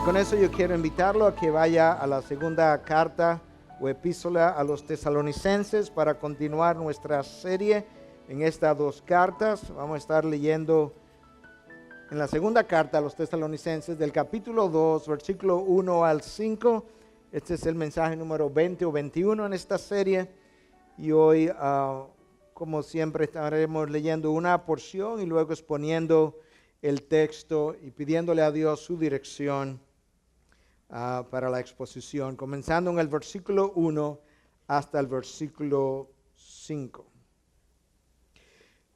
Con eso yo quiero invitarlo a que vaya a la segunda carta o epístola a los tesalonicenses para continuar nuestra serie en estas dos cartas. Vamos a estar leyendo en la segunda carta a los tesalonicenses del capítulo 2, versículo 1 al 5. Este es el mensaje número 20 o 21 en esta serie. Y hoy, como siempre, estaremos leyendo una porción y luego exponiendo el texto y pidiéndole a Dios su dirección para la exposición, comenzando en el versículo 1 hasta el versículo 5.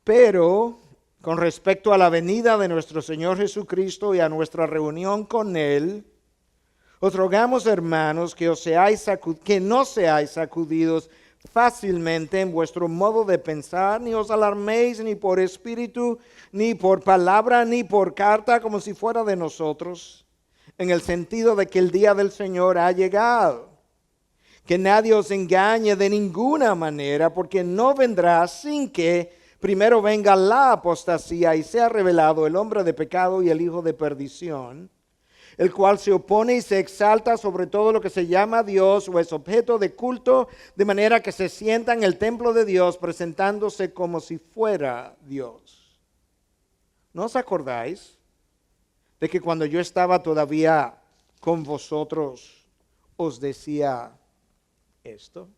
Pero con respecto a la venida de nuestro Señor Jesucristo y a nuestra reunión con Él, os rogamos, hermanos, que no seáis sacudidos fácilmente en vuestro modo de pensar, ni os alarméis ni por espíritu, ni por palabra, ni por carta, como si fuera de nosotros, en el sentido de que el día del Señor ha llegado. Que nadie os engañe de ninguna manera, porque no vendrá sin que primero venga la apostasía y sea revelado el hombre de pecado y el hijo de perdición, el cual se opone y se exalta sobre todo lo que se llama Dios o es objeto de culto, de manera que se sienta en el templo de Dios presentándose como si fuera Dios. ¿No os acordáis de que cuando yo estaba todavía con vosotros os decía esto?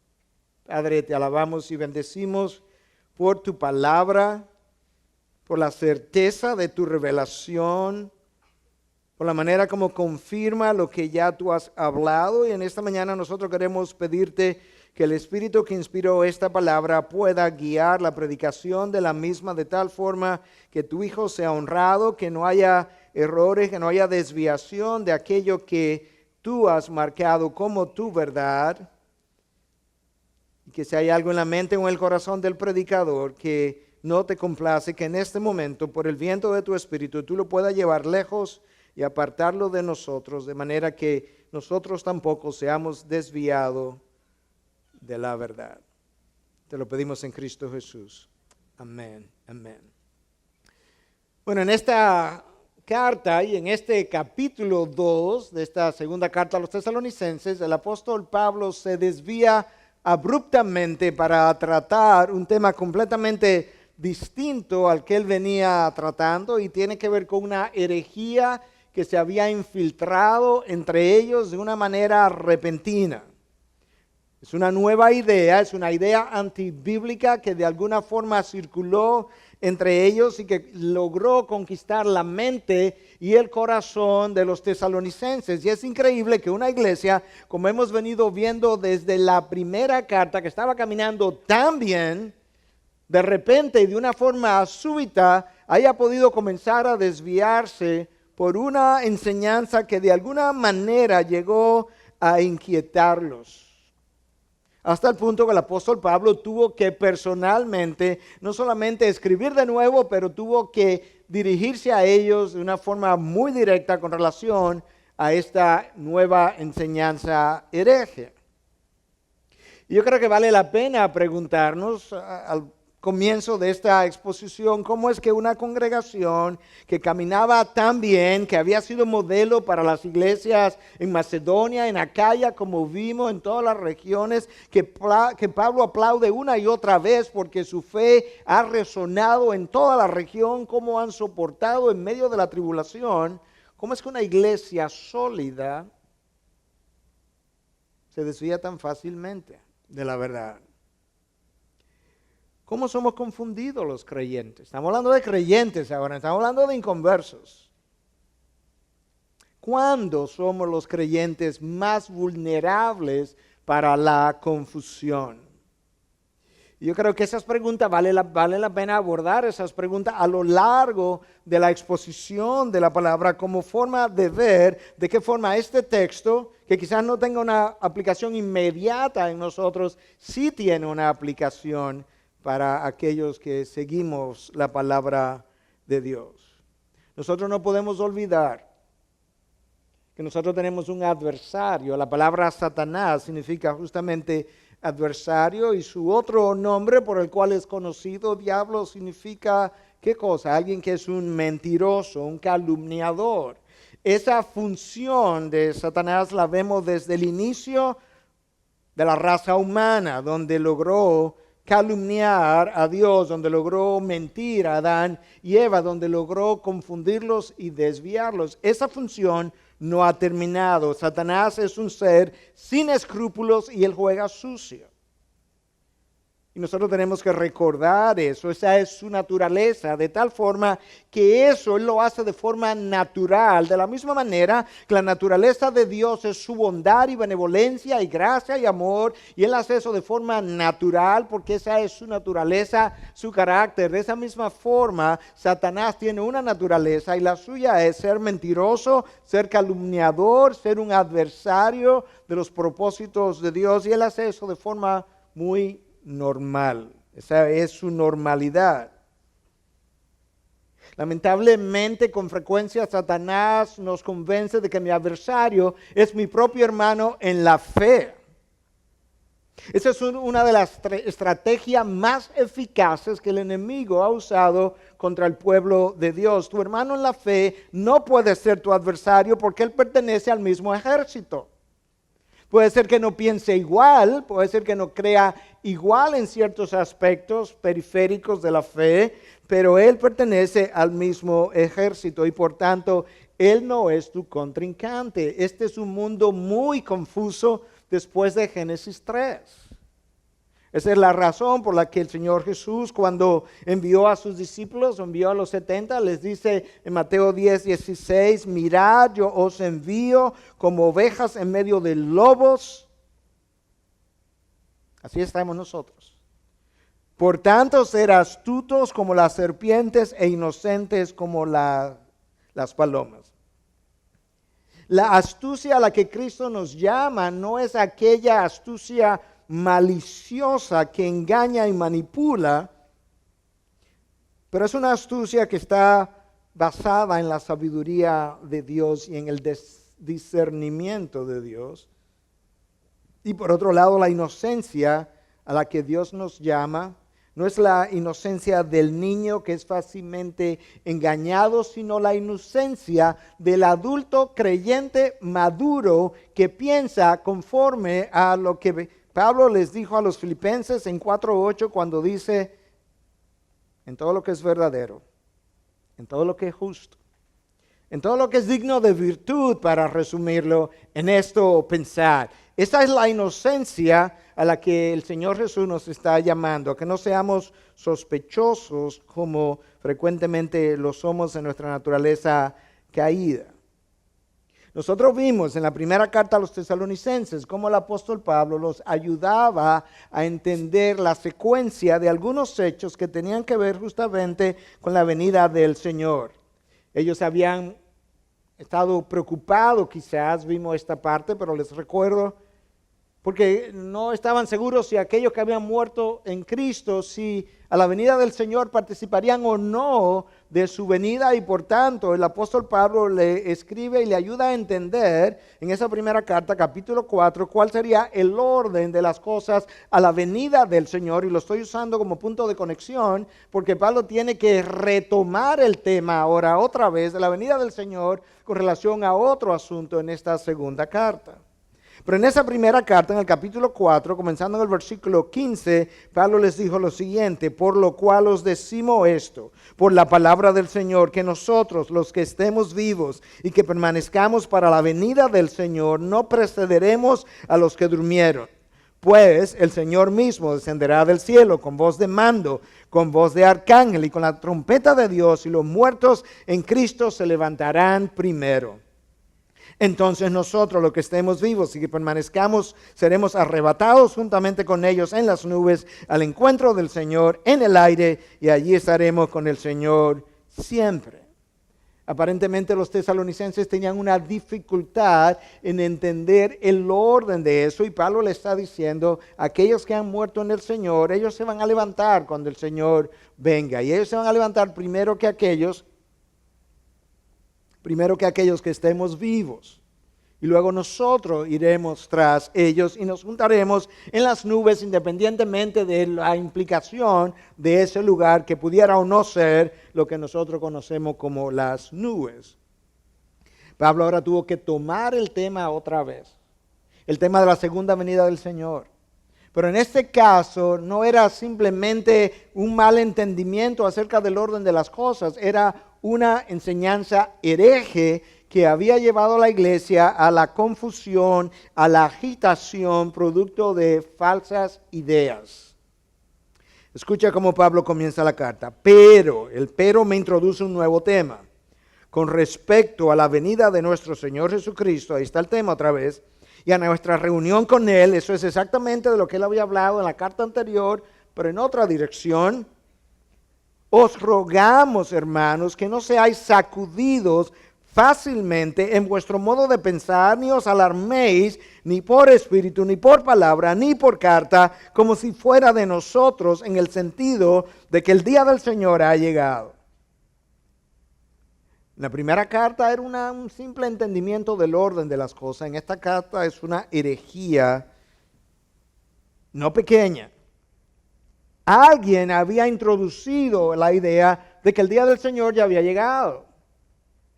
Padre, te alabamos y bendecimos por tu palabra, por la certeza de tu revelación, por la manera como confirma lo que ya tú has hablado. Y en esta mañana nosotros queremos pedirte que el Espíritu que inspiró esta palabra pueda guiar la predicación de la misma de tal forma que tu Hijo sea honrado, que no haya errores, que no haya desviación de aquello que tú has marcado como tu verdad. Y que si hay algo en la mente o en el corazón del predicador que no te complace, que en este momento, por el viento de tu Espíritu, tú lo puedas llevar lejos y apartarlo de nosotros, de manera que nosotros tampoco seamos desviados de la verdad. Te lo pedimos en Cristo Jesús. Amén, amén. Bueno, en esta carta y en este capítulo 2 de esta segunda carta a los tesalonicenses, el apóstol Pablo se desvía abruptamente para tratar un tema completamente distinto al que él venía tratando, y tiene que ver con una herejía que se había infiltrado entre ellos de una manera repentina. Es una nueva idea, es una idea antibíblica que de alguna forma circuló entre ellos y que logró conquistar la mente y el corazón de los tesalonicenses. Y es increíble que una iglesia, como hemos venido viendo desde la primera carta, que estaba caminando tan bien, de repente y de una forma súbita haya podido comenzar a desviarse por una enseñanza que de alguna manera llegó a inquietarlos. Hasta el punto que el apóstol Pablo tuvo que personalmente, no solamente escribir de nuevo, pero tuvo que dirigirse a ellos de una forma muy directa con relación a esta nueva enseñanza hereje. Y yo creo que vale la pena preguntarnos al comienzo de esta exposición, cómo es que una congregación que caminaba tan bien, que había sido modelo para las iglesias en Macedonia, en Acaya, como vimos en todas las regiones, que Pablo aplaude una y otra vez porque su fe ha resonado en toda la región, cómo han soportado en medio de la tribulación, cómo es que una iglesia sólida se desvía tan fácilmente de la verdad. ¿Cómo somos confundidos los creyentes? Estamos hablando de creyentes ahora, estamos hablando de inconversos. ¿Cuándo somos los creyentes más vulnerables para la confusión? Yo creo que esas preguntas vale la pena abordar esas preguntas a lo largo de la exposición de la palabra, como forma de ver de qué forma este texto, que quizás no tenga una aplicación inmediata en nosotros, sí tiene una aplicación para aquellos que seguimos la palabra de Dios. Nosotros no podemos olvidar que nosotros tenemos un adversario. La palabra Satanás significa justamente adversario, y su otro nombre por el cual es conocido, diablo, significa ¿qué cosa? Alguien que es un mentiroso, un calumniador. Esa función de Satanás la vemos desde el inicio de la raza humana, donde logró calumniar a Dios, donde logró mentir a Adán y Eva, donde logró confundirlos y desviarlos. Esa función no ha terminado. Satanás es un ser sin escrúpulos y él juega sucio. Y nosotros tenemos que recordar eso, esa es su naturaleza, de tal forma que eso él lo hace de forma natural, de la misma manera que la naturaleza de Dios es su bondad y benevolencia y gracia y amor, y él hace eso de forma natural porque esa es su naturaleza, su carácter. De esa misma forma, Satanás tiene una naturaleza y la suya es ser mentiroso, ser calumniador, ser un adversario de los propósitos de Dios, y él hace eso de forma muy normal. Esa es su normalidad. Lamentablemente, con frecuencia Satanás nos convence de que mi adversario es mi propio hermano en la fe. Esa es una de las estrategias más eficaces que el enemigo ha usado contra el pueblo de Dios. Tu hermano en la fe no puede ser tu adversario porque él pertenece al mismo ejército. Puede ser que no piense igual, puede ser que no crea igual en ciertos aspectos periféricos de la fe, pero él pertenece al mismo ejército y por tanto él no es tu contrincante. Este es un mundo muy confuso después de Génesis 3. Esa es la razón por la que el Señor Jesús, cuando envió a sus discípulos, envió a los 70, les dice en Mateo 10:16, mirad, yo os envío como ovejas en medio de lobos. Así estamos nosotros. Por tanto, ser astutos como las serpientes e inocentes como las palomas. La astucia a la que Cristo nos llama no es aquella astucia maliciosa que engaña y manipula, pero es una astucia que está basada en la sabiduría de Dios y en el discernimiento de Dios. Y por otro lado, la inocencia a la que Dios nos llama no es la inocencia del niño que es fácilmente engañado, sino la inocencia del adulto creyente maduro que piensa conforme a lo que Pablo les dijo a los filipenses en 4:8 cuando dice, en todo lo que es verdadero, en todo lo que es justo, en todo lo que es digno de virtud, para resumirlo, en esto pensar. Esa es la inocencia a la que el Señor Jesús nos está llamando, a que no seamos sospechosos como frecuentemente lo somos en nuestra naturaleza caída. Nosotros vimos en la primera carta a los tesalonicenses cómo el apóstol Pablo los ayudaba a entender la secuencia de algunos hechos que tenían que ver justamente con la venida del Señor. Ellos habían estado preocupados, quizás vimos esta parte, pero les recuerdo, porque no estaban seguros si aquellos que habían muerto en Cristo, si a la venida del Señor participarían o no de su venida, y por tanto el apóstol Pablo le escribe y le ayuda a entender en esa primera carta, capítulo 4, cuál sería el orden de las cosas a la venida del Señor, y lo estoy usando como punto de conexión porque Pablo tiene que retomar el tema ahora otra vez de la venida del Señor con relación a otro asunto en esta segunda carta. Pero en esa primera carta, en el capítulo 4, comenzando en el versículo 15, Pablo les dijo lo siguiente: por lo cual os decimos esto, por la palabra del Señor, que nosotros, los que estemos vivos y que permanezcamos para la venida del Señor, no precederemos a los que durmieron. Pues el Señor mismo descenderá del cielo con voz de mando, con voz de arcángel y con la trompeta de Dios, y los muertos en Cristo se levantarán primero. Entonces nosotros, los que estemos vivos y que permanezcamos, seremos arrebatados juntamente con ellos en las nubes al encuentro del Señor en el aire, y allí estaremos con el Señor siempre. Aparentemente los tesalonicenses tenían una dificultad en entender el orden de eso, y Pablo le está diciendo: aquellos que han muerto en el Señor, ellos se van a levantar cuando el Señor venga, y ellos se van a levantar primero que aquellos que estemos vivos. Y luego nosotros iremos tras ellos y nos juntaremos en las nubes, independientemente de la implicación de ese lugar que pudiera o no ser lo que nosotros conocemos como las nubes. Pablo ahora tuvo que tomar el tema otra vez, el tema de la segunda venida del Señor. Pero en este caso no era simplemente un mal entendimiento acerca del orden de las cosas, era una enseñanza hereje que había llevado a la iglesia a la confusión, a la agitación, producto de falsas ideas. Escucha cómo Pablo comienza la carta. El pero me introduce un nuevo tema. Con respecto a la venida de nuestro Señor Jesucristo, ahí está el tema otra vez, y a nuestra reunión con Él, eso es exactamente de lo que Él había hablado en la carta anterior, pero en otra dirección. Os rogamos, hermanos, que no seáis sacudidos fácilmente en vuestro modo de pensar, ni os alarméis, ni por espíritu, ni por palabra, ni por carta, como si fuera de nosotros, en el sentido de que el día del Señor ha llegado. La primera carta era un simple entendimiento del orden de las cosas. En esta carta es una herejía no pequeña. Alguien había introducido la idea de que el día del Señor ya había llegado.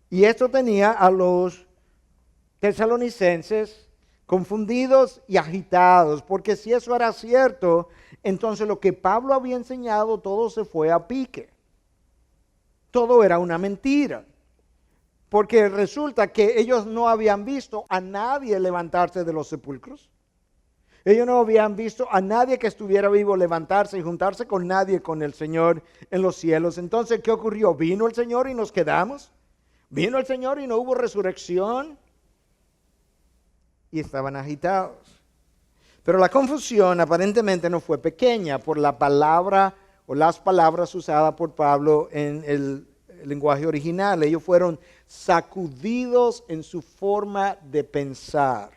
Y esto tenía a los tesalonicenses confundidos y agitados, porque si eso era cierto, entonces lo que Pablo había enseñado, todo se fue a pique. Todo era una mentira. Porque resulta que ellos no habían visto a nadie levantarse de los sepulcros. Ellos no habían visto a nadie que estuviera vivo levantarse y juntarse con nadie, con el Señor en los cielos. Entonces, ¿qué ocurrió? ¿Vino el Señor y nos quedamos? ¿Vino el Señor y no hubo resurrección? Y estaban agitados. Pero la confusión aparentemente no fue pequeña por la palabra o las palabras usadas por Pablo en el lenguaje original. Ellos fueron sacudidos en su forma de pensar.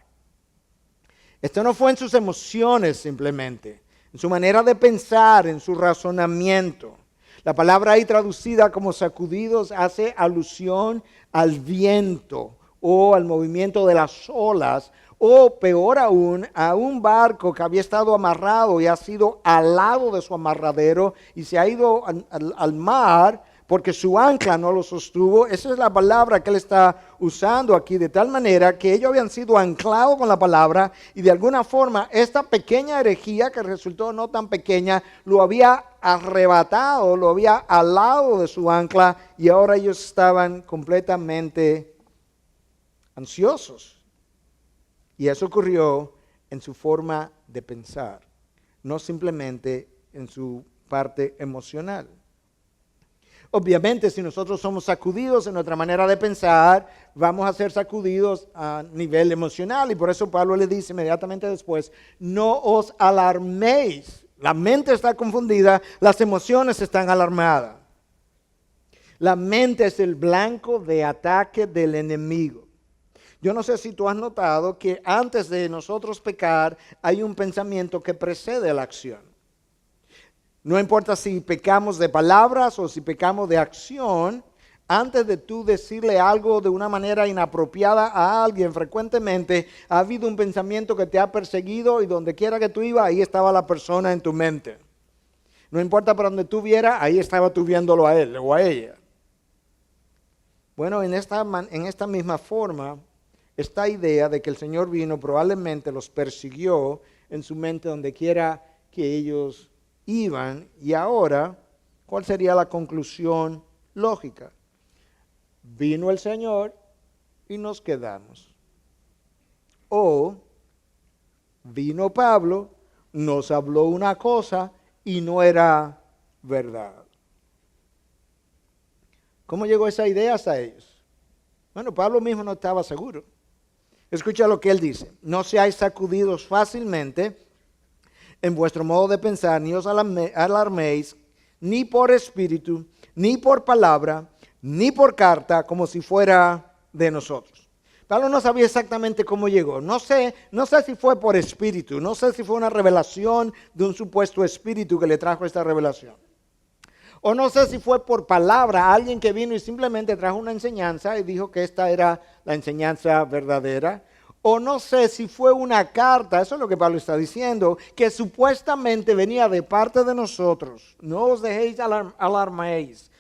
Esto no fue en sus emociones simplemente, en su manera de pensar, en su razonamiento. La palabra ahí traducida como sacudidos hace alusión al viento o al movimiento de las olas, o peor aún, a un barco que había estado amarrado y ha sido alado de su amarradero y se ha ido al mar porque su ancla no lo sostuvo. Esa es la palabra que él está usando aquí, de tal manera que ellos habían sido anclados con la palabra y de alguna forma esta pequeña herejía, que resultó no tan pequeña, lo había arrebatado, lo había alado de su ancla, y ahora ellos estaban completamente ansiosos. Y eso ocurrió en su forma de pensar, no simplemente en su parte emocional. Obviamente, si nosotros somos sacudidos en nuestra manera de pensar, vamos a ser sacudidos a nivel emocional. Y por eso Pablo le dice inmediatamente después, no os alarméis. La mente está confundida, las emociones están alarmadas. La mente es el blanco de ataque del enemigo. Yo no sé si tú has notado que antes de nosotros pecar, hay un pensamiento que precede la acción. No importa si pecamos de palabras o si pecamos de acción, antes de tú decirle algo de una manera inapropiada a alguien, frecuentemente ha habido un pensamiento que te ha perseguido y donde quiera que tú ibas, ahí estaba la persona en tu mente. No importa para donde tú vieras, ahí estaba tú viéndolo a él o a ella. Bueno, en esta misma forma, esta idea de que el Señor vino probablemente los persiguió en su mente donde quiera que ellos iban. Y ahora, ¿cuál sería la conclusión lógica? Vino el Señor y nos quedamos. O vino Pablo, nos habló una cosa y no era verdad. ¿Cómo llegó esa idea hasta ellos? Bueno, Pablo mismo no estaba seguro. Escucha lo que él dice. No seáis sacudidos fácilmente en vuestro modo de pensar, ni os alarméis, ni por espíritu, ni por palabra, ni por carta, como si fuera de nosotros. Pablo no sabía exactamente cómo llegó. No sé si fue por espíritu, no sé si fue una revelación de un supuesto espíritu que le trajo esta revelación. O no sé si fue por palabra, alguien que vino y simplemente trajo una enseñanza y dijo que esta era la enseñanza verdadera. O no sé si fue una carta, eso es lo que Pablo está diciendo, que supuestamente venía de parte de nosotros. No os dejéis alarmáis,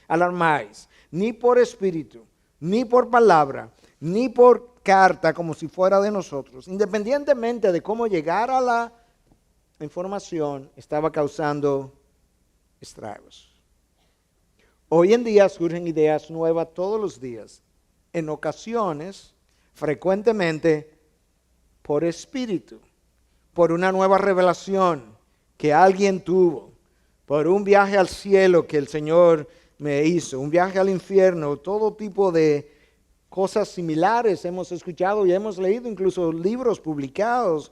ni por espíritu, ni por palabra, ni por carta como si fuera de nosotros, independientemente de cómo llegar a la información, estaba causando estragos. Hoy en día surgen ideas nuevas todos los días, en ocasiones, frecuentemente, por espíritu, por una nueva revelación que alguien tuvo, por un viaje al cielo que el Señor me hizo, un viaje al infierno, todo tipo de cosas similares hemos escuchado y hemos leído incluso libros publicados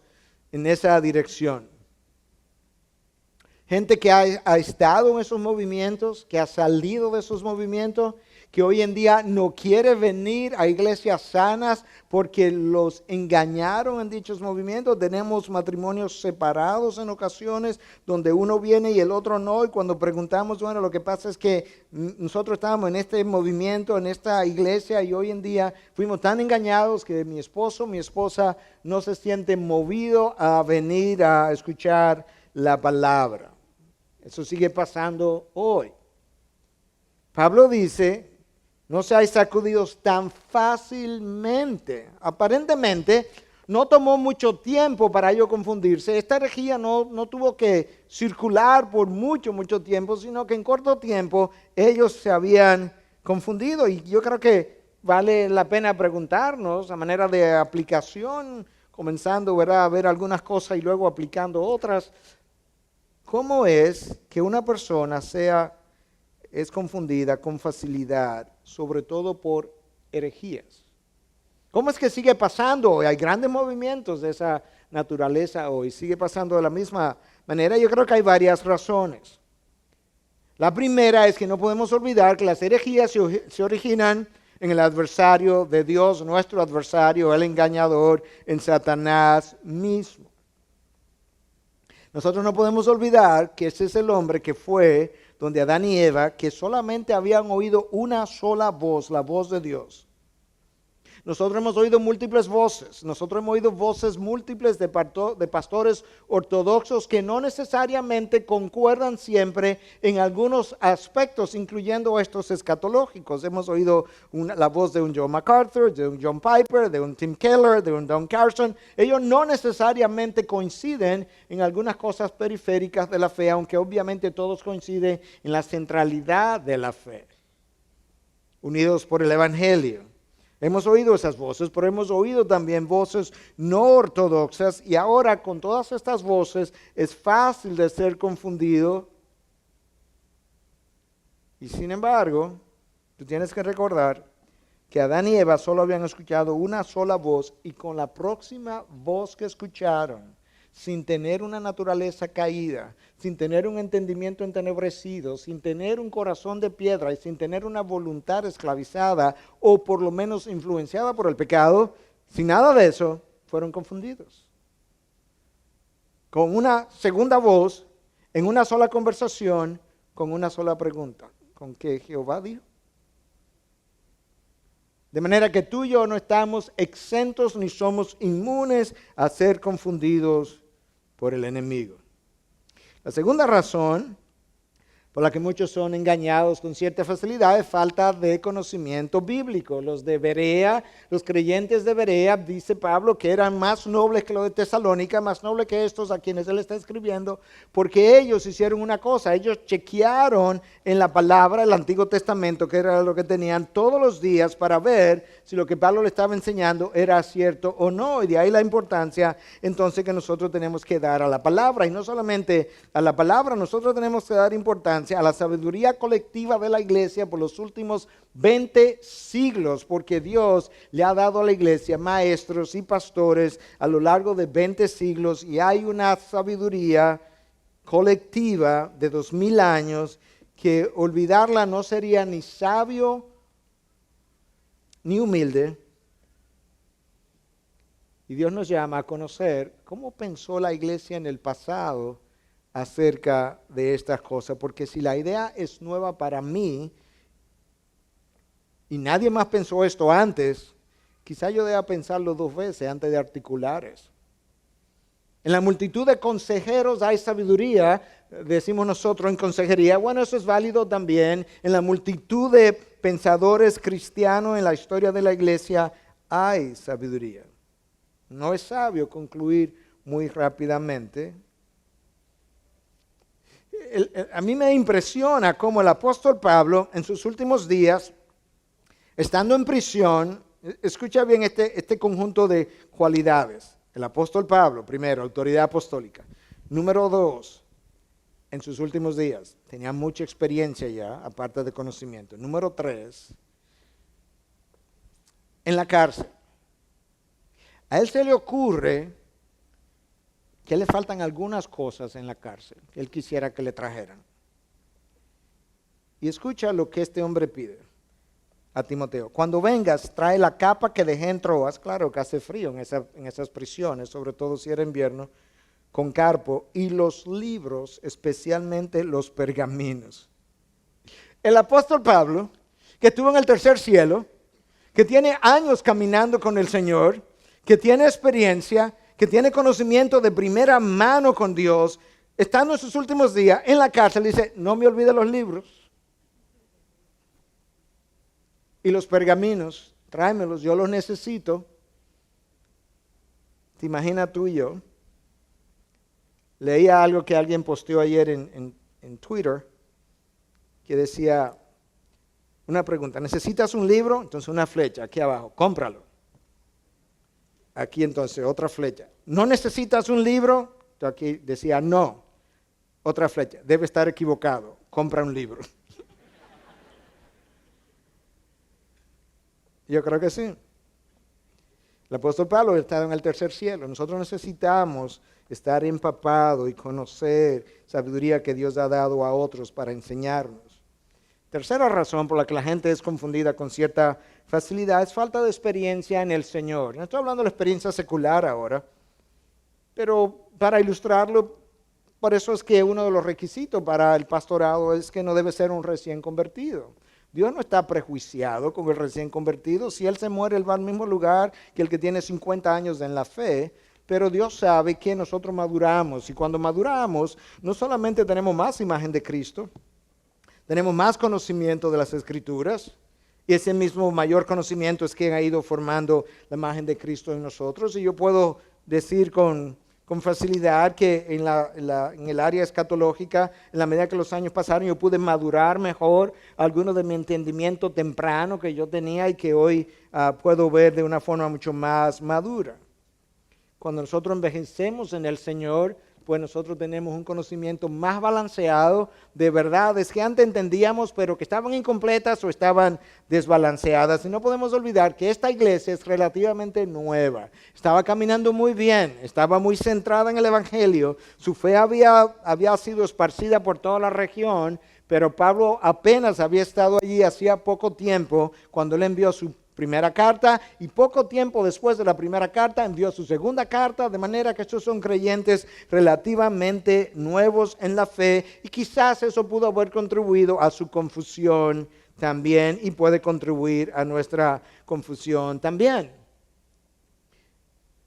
en esa dirección. Gente que ha estado en esos movimientos, que ha salido de esos movimientos, que hoy en día no quiere venir a iglesias sanas porque los engañaron en dichos movimientos. Tenemos matrimonios separados en ocasiones donde uno viene y el otro no. Y cuando preguntamos, bueno, lo que pasa es que nosotros estábamos en este movimiento, en esta iglesia, y hoy en día fuimos tan engañados que mi esposa no se siente movido a venir a escuchar la palabra. Eso sigue pasando hoy. Pablo dice, no seáis sacudidos tan fácilmente. Aparentemente, no tomó mucho tiempo para ello confundirse. Esta herejía no tuvo que circular por mucho tiempo, sino que en corto tiempo ellos se habían confundido. Y yo creo que vale la pena preguntarnos a manera de aplicación, comenzando, ¿verdad?, a ver algunas cosas y luego aplicando otras. ¿Cómo es que una persona es confundida con facilidad, sobre todo por herejías? ¿Cómo es que sigue pasando? Hay grandes movimientos de esa naturaleza hoy, sigue pasando de la misma manera. Yo creo que hay varias razones. La primera es que no podemos olvidar que las herejías se originan en el adversario de Dios, nuestro adversario, el engañador, en Satanás mismo. Nosotros no podemos olvidar que ese es el hombre que fue donde Adán y Eva, que solamente habían oído una sola voz, la voz de Dios. Nosotros hemos oído múltiples voces, nosotros hemos oído voces múltiples de pastores ortodoxos que no necesariamente concuerdan siempre en algunos aspectos, incluyendo estos escatológicos. Hemos oído la voz de un John MacArthur, de un John Piper, de un Tim Keller, de un Don Carson. Ellos no necesariamente coinciden en algunas cosas periféricas de la fe, aunque obviamente todos coinciden en la centralidad de la fe, unidos por el Evangelio. Hemos oído esas voces, pero hemos oído también voces no ortodoxas, y ahora con todas estas voces es fácil de ser confundido. Y sin embargo, tú tienes que recordar que Adán y Eva solo habían escuchado una sola voz, y con la próxima voz que escucharon, sin tener una naturaleza caída, sin tener un entendimiento entenebrecido, sin tener un corazón de piedra y sin tener una voluntad esclavizada o por lo menos influenciada por el pecado, sin nada de eso, fueron confundidos. Con una segunda voz, en una sola conversación, con una sola pregunta. ¿Con qué Jehová dijo? De manera que tú y yo no estamos exentos ni somos inmunes a ser confundidos por el enemigo. La segunda razón por la que muchos son engañados con cierta facilidad es falta de conocimiento bíblico. Los de Berea, los creyentes de Berea, dice Pablo, que eran más nobles que los de Tesalónica, más nobles que estos a quienes él está escribiendo, porque ellos hicieron una cosa, ellos chequearon en la palabra el Antiguo Testamento, que era lo que tenían todos los días, para ver si lo que Pablo le estaba enseñando era cierto o no, y de ahí la importancia entonces que nosotros tenemos que dar a la palabra, y no solamente a la palabra, nosotros tenemos que dar importancia a la sabiduría colectiva de la iglesia por los últimos 20 siglos, porque Dios le ha dado a la iglesia maestros y pastores a lo largo de 20 siglos, y hay una sabiduría colectiva de 2000 años que olvidarla no sería ni sabio ni humilde. Y Dios nos llama a conocer cómo pensó la iglesia en el pasado acerca de estas cosas, porque si la idea es nueva para mí y nadie más pensó esto antes, quizá yo deba pensarlo 2 veces antes de articular eso. En la multitud de consejeros hay sabiduría, decimos nosotros en consejería. Bueno, eso es válido también. En la multitud de pensadores cristianos en la historia de la iglesia hay sabiduría. No es sabio concluir muy rápidamente. A mí me impresiona cómo el apóstol Pablo en sus últimos días, estando en prisión, escucha bien este conjunto de cualidades. El apóstol Pablo, primero, autoridad apostólica. Número 2, en sus últimos días, tenía mucha experiencia ya, aparte de conocimiento. Número 3, en la cárcel. A él se le ocurre que le faltan algunas cosas en la cárcel que él quisiera que le trajeran. Y escucha lo que este hombre pide a Timoteo. Cuando vengas, trae la capa que dejé en Troas, claro que hace frío en esas prisiones, sobre todo si era invierno, con Carpo, y los libros, especialmente los pergaminos. El apóstol Pablo, que estuvo en el tercer cielo, que tiene años caminando con el Señor, que tiene experiencia, que tiene conocimiento de primera mano con Dios, estando en sus últimos días en la cárcel, dice, no me olvide los libros y los pergaminos, tráemelos, yo los necesito. ¿Te imaginas tú y yo? Leía algo que alguien posteó ayer en Twitter, que decía, una pregunta, ¿necesitas un libro? Entonces una flecha aquí abajo, cómpralo. Aquí entonces otra flecha. ¿No necesitas un libro? Entonces aquí decía no. Otra flecha. Debe estar equivocado. Compra un libro. Yo creo que sí. El apóstol Pablo ha estado en el tercer cielo. Nosotros necesitamos estar empapados y conocer sabiduría que Dios ha dado a otros para enseñarnos. Tercera razón por la que la gente es confundida con cierta facilidad es falta de experiencia en el Señor. No estoy hablando de la experiencia secular ahora, pero para ilustrarlo, por eso es que uno de los requisitos para el pastorado es que no debe ser un recién convertido. Dios no está prejuiciado con el recién convertido. Si él se muere, él va al mismo lugar que el que tiene 50 años en la fe. Pero Dios sabe que nosotros maduramos. Y cuando maduramos, no solamente tenemos más imagen de Cristo, tenemos más conocimiento de las Escrituras. Y ese mismo mayor conocimiento es que ha ido formando la imagen de Cristo en nosotros. Y yo puedo decir con facilidad que en el área escatológica, en la medida que los años pasaron, yo pude madurar mejor algunos de mi entendimiento temprano que yo tenía y que hoy puedo ver de una forma mucho más madura. Cuando nosotros envejecemos en el Señor, pues nosotros tenemos un conocimiento más balanceado de verdades que antes entendíamos, pero que estaban incompletas o estaban desbalanceadas. Y no podemos olvidar que esta iglesia es relativamente nueva. Estaba caminando muy bien, estaba muy centrada en el Evangelio. Su fe había sido esparcida por toda la región, pero Pablo apenas había estado allí hacía poco tiempo cuando él envió su primera carta, y poco tiempo después de la primera carta envió su segunda carta, de manera que estos son creyentes relativamente nuevos en la fe, y quizás eso pudo haber contribuido a su confusión también, y puede contribuir a nuestra confusión también.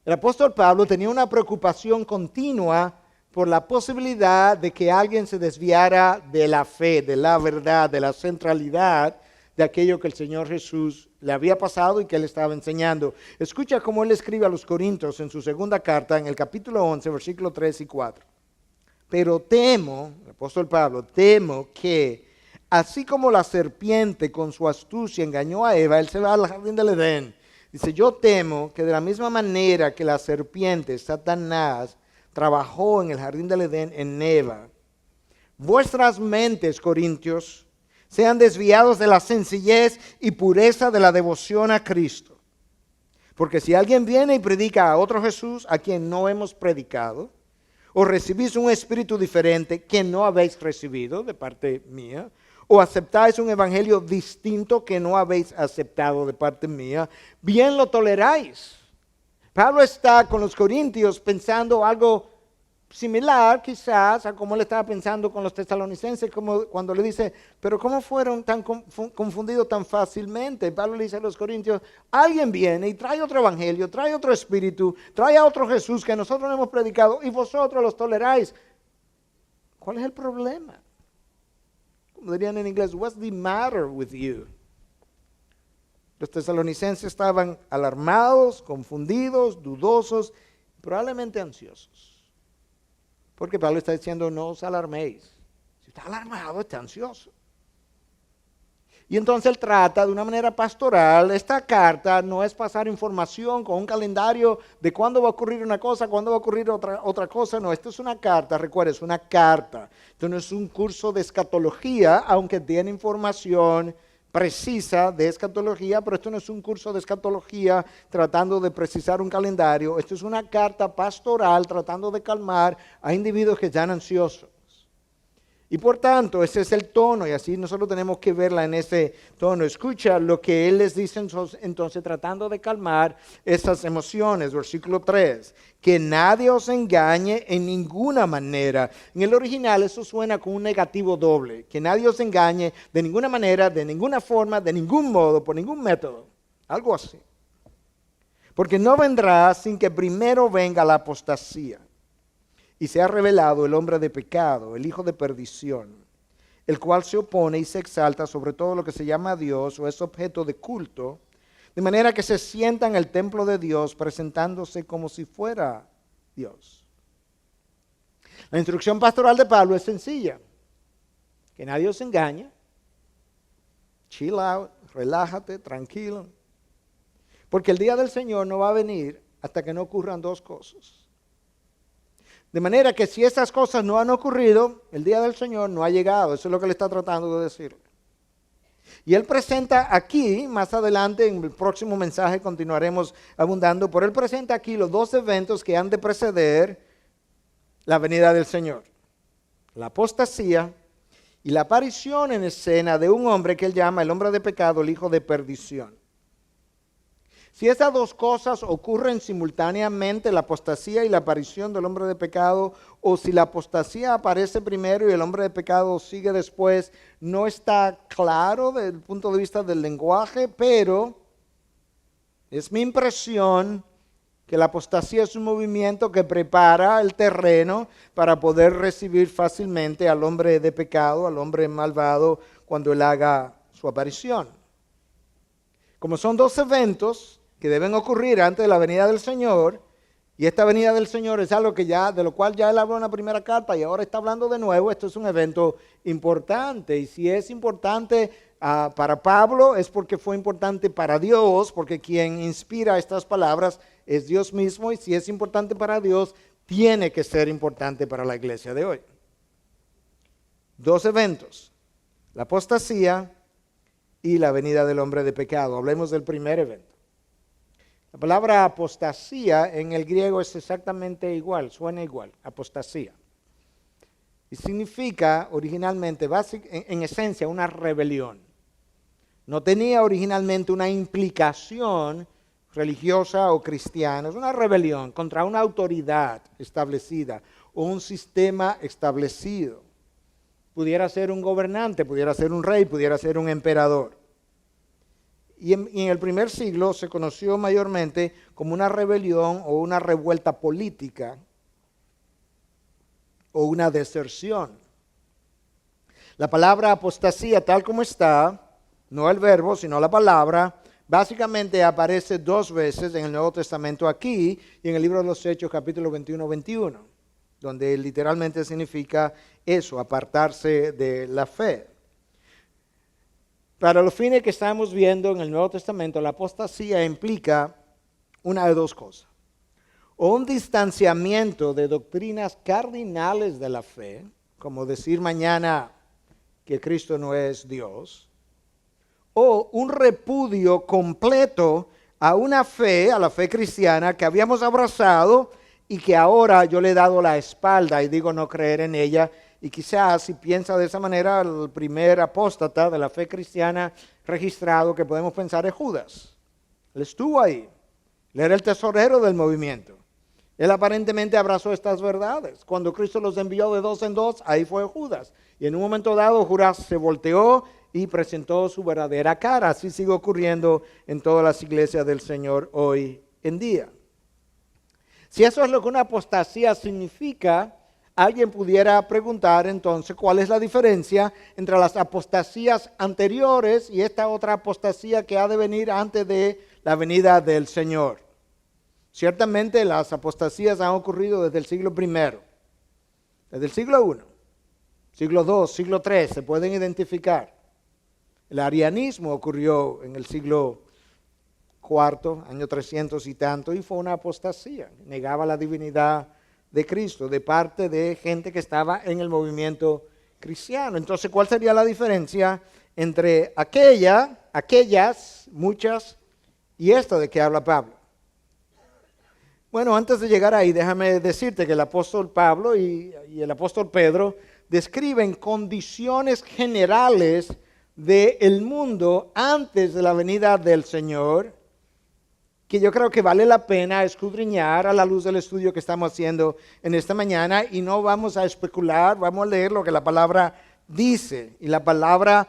El apóstol Pablo tenía una preocupación continua por la posibilidad de que alguien se desviara de la fe, de la verdad, de la centralidad de aquello que el Señor Jesús le había pasado y que él estaba enseñando. Escucha cómo él escribe a los Corintios en su segunda carta, en el capítulo 11, versículos 3 y 4. Pero temo, el apóstol Pablo, temo que así como la serpiente con su astucia engañó a Eva, él se va al jardín del Edén. Dice, yo temo que de la misma manera que la serpiente, Satanás, trabajó en el jardín del Edén en Eva, vuestras mentes, Corintios, sean desviados de la sencillez y pureza de la devoción a Cristo. Porque si alguien viene y predica a otro Jesús a quien no hemos predicado, o recibís un espíritu diferente que no habéis recibido de parte mía, o aceptáis un evangelio distinto que no habéis aceptado de parte mía, bien lo toleráis. Pablo está con los corintios pensando algo similar quizás a como él estaba pensando con los tesalonicenses, como cuando le dice, pero ¿cómo fueron tan confundidos tan fácilmente? Pablo le dice a los corintios, alguien viene y trae otro evangelio, trae otro espíritu, trae a otro Jesús que nosotros no hemos predicado y vosotros los toleráis. ¿Cuál es el problema? Como dirían en inglés, what's the matter with you? Los tesalonicenses estaban alarmados, confundidos, dudosos, probablemente ansiosos. Porque Pablo está diciendo, no os alarméis. Si está alarmado, está ansioso. Y entonces él trata de una manera pastoral. Esta carta no es pasar información con un calendario de cuándo va a ocurrir una cosa, cuándo va a ocurrir otra cosa. No, esto es una carta, recuerda, es una carta. Esto no es un curso de escatología, aunque tiene información precisa de escatología, pero esto no es un curso de escatología tratando de precisar un calendario. Esto es una carta pastoral tratando de calmar a individuos que están ansiosos. Y por tanto, ese es el tono, y así nosotros tenemos que verla en ese tono. Escucha lo que él les dice entonces, tratando de calmar esas emociones. Versículo 3, que nadie os engañe en ninguna manera. En el original eso suena como un negativo doble. Que nadie os engañe de ninguna manera, de ninguna forma, de ningún modo, por ningún método. Algo así. Porque no vendrá sin que primero venga la apostasía. Y se ha revelado el hombre de pecado, el hijo de perdición, el cual se opone y se exalta sobre todo lo que se llama Dios o es objeto de culto, de manera que se sienta en el templo de Dios presentándose como si fuera Dios. La instrucción pastoral de Pablo es sencilla, que nadie os engañe, chill out, relájate, tranquilo, porque el día del Señor no va a venir hasta que no ocurran dos cosas. De manera que si esas cosas no han ocurrido, el día del Señor no ha llegado. Eso es lo que le está tratando de decir. Y él presenta aquí, más adelante en el próximo mensaje continuaremos abundando, pero él presenta aquí los dos eventos que han de preceder la venida del Señor. La apostasía y la aparición en escena de un hombre que él llama el hombre de pecado, el hijo de perdición. Si esas dos cosas ocurren simultáneamente, la apostasía y la aparición del hombre de pecado, o si la apostasía aparece primero y el hombre de pecado sigue después, no está claro desde el punto de vista del lenguaje, pero es mi impresión que la apostasía es un movimiento que prepara el terreno para poder recibir fácilmente al hombre de pecado, al hombre malvado, cuando él haga su aparición. Como son dos eventos que deben ocurrir antes de la venida del Señor, y esta venida del Señor es algo que ya, de lo cual ya él habló en la primera carta y ahora está hablando de nuevo. Esto es un evento importante, y si es importante para Pablo es porque fue importante para Dios, porque quien inspira estas palabras es Dios mismo, y si es importante para Dios, tiene que ser importante para la iglesia de hoy. Dos eventos, la apostasía y la venida del hombre de pecado. Hablemos del primer evento. La palabra apostasía en el griego es exactamente igual, suena igual, apostasía. Y significa originalmente, en esencia, una rebelión. No tenía originalmente una implicación religiosa o cristiana, es una rebelión contra una autoridad establecida o un sistema establecido. Pudiera ser un gobernante, pudiera ser un rey, pudiera ser un emperador. Y en el primer siglo se conoció mayormente como una rebelión o una revuelta política o una deserción. La palabra apostasía, tal como está, no el verbo, sino la palabra, básicamente aparece dos veces en el Nuevo Testamento aquí y en el libro de los Hechos, capítulo 21, donde literalmente significa eso, apartarse de la fe. Para los fines que estamos viendo en el Nuevo Testamento, la apostasía implica una de dos cosas. O un distanciamiento de doctrinas cardinales de la fe, como decir mañana que Cristo no es Dios, o un repudio completo a una fe, a la fe cristiana que habíamos abrazado y que ahora yo le he dado la espalda y digo no creer en ella. Y quizás si piensa de esa manera, el primer apóstata de la fe cristiana registrado que podemos pensar es Judas. Él estuvo ahí, él era el tesorero del movimiento. Él aparentemente abrazó estas verdades. Cuando Cristo los envió de dos en dos, ahí fue Judas. Y en un momento dado Judas se volteó y presentó su verdadera cara. Así sigue ocurriendo en todas las iglesias del Señor hoy en día. Si eso es lo que una apostasía significa, alguien pudiera preguntar entonces cuál es la diferencia entre las apostasías anteriores y esta otra apostasía que ha de venir antes de la venida del Señor. Ciertamente las apostasías han ocurrido desde el siglo I, desde el siglo I, siglo II, siglo III, se pueden identificar. El arianismo ocurrió en el siglo IV, año 300 y tanto, y fue una apostasía. Negaba la divinidad de Cristo de parte de gente que estaba en el movimiento cristiano. Entonces, ¿cuál sería la diferencia entre aquellas, muchas, y esta de que habla Pablo? Bueno, antes de llegar ahí, déjame decirte que el apóstol Pablo y el apóstol Pedro describen condiciones generales del mundo antes de la venida del Señor, que yo creo que vale la pena escudriñar a la luz del estudio que estamos haciendo en esta mañana, y no vamos a especular, vamos a leer lo que la palabra dice. Y la palabra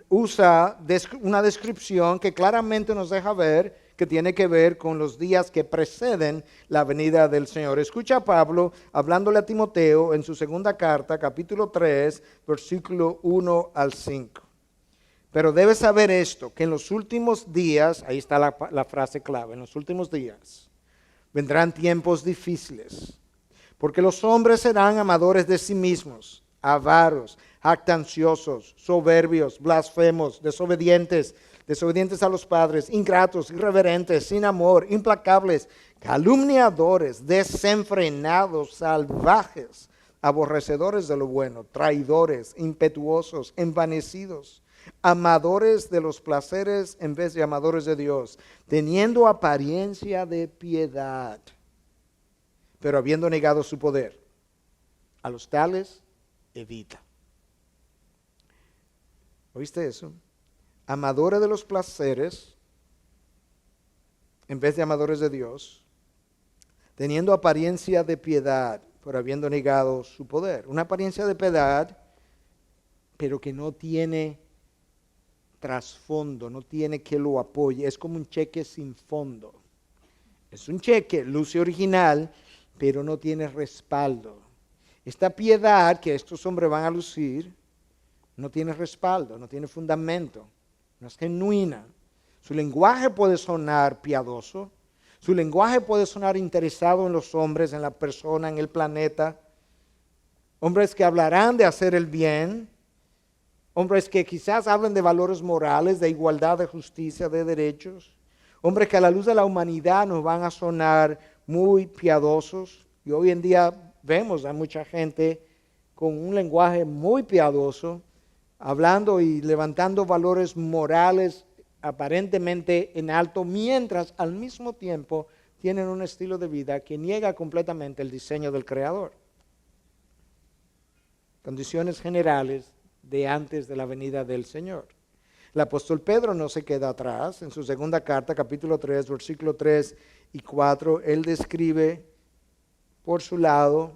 usa una descripción que claramente nos deja ver que tiene que ver con los días que preceden la venida del Señor. Escucha a Pablo hablándole a Timoteo en su segunda carta, capítulo 3, versículo 1 al 5. Pero debes saber esto, que en los últimos días, ahí está la frase clave, en los últimos días vendrán tiempos difíciles, porque los hombres serán amadores de sí mismos, avaros, jactanciosos, soberbios, blasfemos, desobedientes a los padres, ingratos, irreverentes, sin amor, implacables, calumniadores, desenfrenados, salvajes, aborrecedores de lo bueno, traidores, impetuosos, envanecidos, amadores de los placeres en vez de amadores de Dios, teniendo apariencia de piedad, pero habiendo negado su poder. A los tales evita. ¿Oíste eso? Amadores de los placeres en vez de amadores de Dios, teniendo apariencia de piedad, pero habiendo negado su poder. Una apariencia de piedad, pero que no tiene trasfondo, no tiene que lo apoye. Es como un cheque sin fondo. Es un cheque, luce original, pero no tiene respaldo. Esta piedad que estos hombres van a lucir no tiene respaldo, no tiene fundamento, no es genuina. Su lenguaje puede sonar piadoso, su lenguaje puede sonar interesado en los hombres, en la persona, en el planeta. Hombres que hablarán de hacer el bien, hombres que quizás hablen de valores morales, de igualdad, de justicia, de derechos. Hombres que a la luz de la humanidad nos van a sonar muy piadosos. Y hoy en día vemos a mucha gente con un lenguaje muy piadoso, hablando y levantando valores morales aparentemente en alto, mientras al mismo tiempo tienen un estilo de vida que niega completamente el diseño del Creador. Condiciones generales de antes de la venida del Señor. El apóstol Pedro no se queda atrás. En su segunda carta, capítulo 3, versículo 3 y 4, él describe por su lado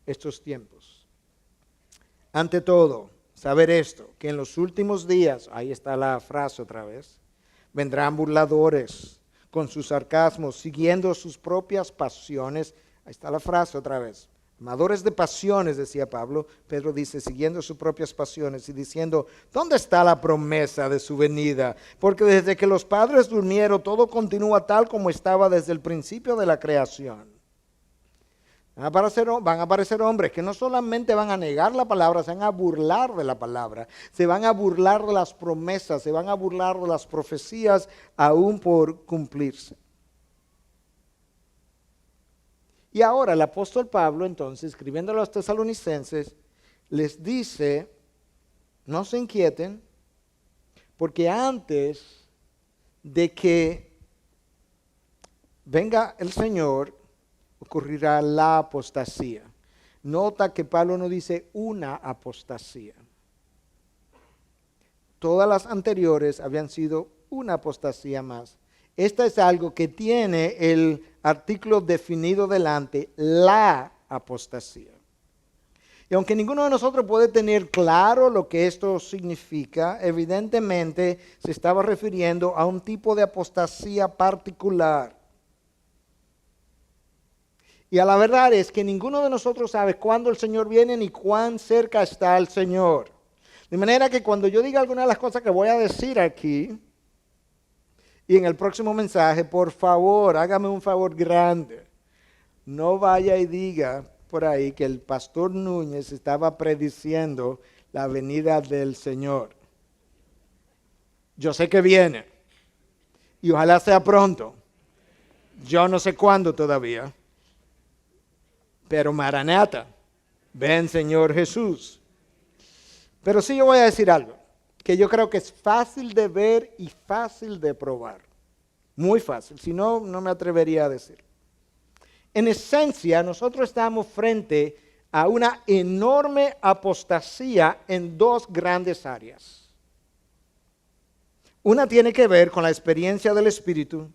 estos tiempos. Ante todo, saber esto, que en los últimos días, ahí está la frase otra vez, vendrán burladores con sus sarcasmos, siguiendo sus propias pasiones. Ahí está la frase otra vez. Amadores de pasiones, decía Pablo. Pedro dice, siguiendo sus propias pasiones y diciendo, ¿dónde está la promesa de su venida? Porque desde que los padres durmieron, todo continúa tal como estaba desde el principio de la creación. Van a aparecer hombres que no solamente van a negar la palabra, se van a burlar de la palabra, se van a burlar de las promesas, se van a burlar de las profecías aún por cumplirse. Y ahora el apóstol Pablo, entonces, escribiendo a los tesalonicenses, les dice, no se inquieten, porque antes de que venga el Señor, ocurrirá la apostasía. Nota que Pablo no dice una apostasía. Todas las anteriores habían sido una apostasía más. Esta es algo que tiene el artículo definido delante, la apostasía. Y aunque ninguno de nosotros puede tener claro lo que esto significa, evidentemente se estaba refiriendo a un tipo de apostasía particular. Y a la verdad es que ninguno de nosotros sabe cuándo el Señor viene ni cuán cerca está el Señor. De manera que cuando yo diga alguna de las cosas que voy a decir aquí y en el próximo mensaje, por favor, hágame un favor grande. No vaya y diga por ahí que el pastor Núñez estaba prediciendo la venida del Señor. Yo sé que viene y ojalá sea pronto. Yo no sé cuándo todavía. Pero Maranata, ven Señor Jesús. Pero sí yo voy a decir algo, que yo creo que es fácil de ver y fácil de probar. Muy fácil, si no, no me atrevería a decir. En esencia, nosotros estamos frente a una enorme apostasía en dos grandes áreas. Una tiene que ver con la experiencia del Espíritu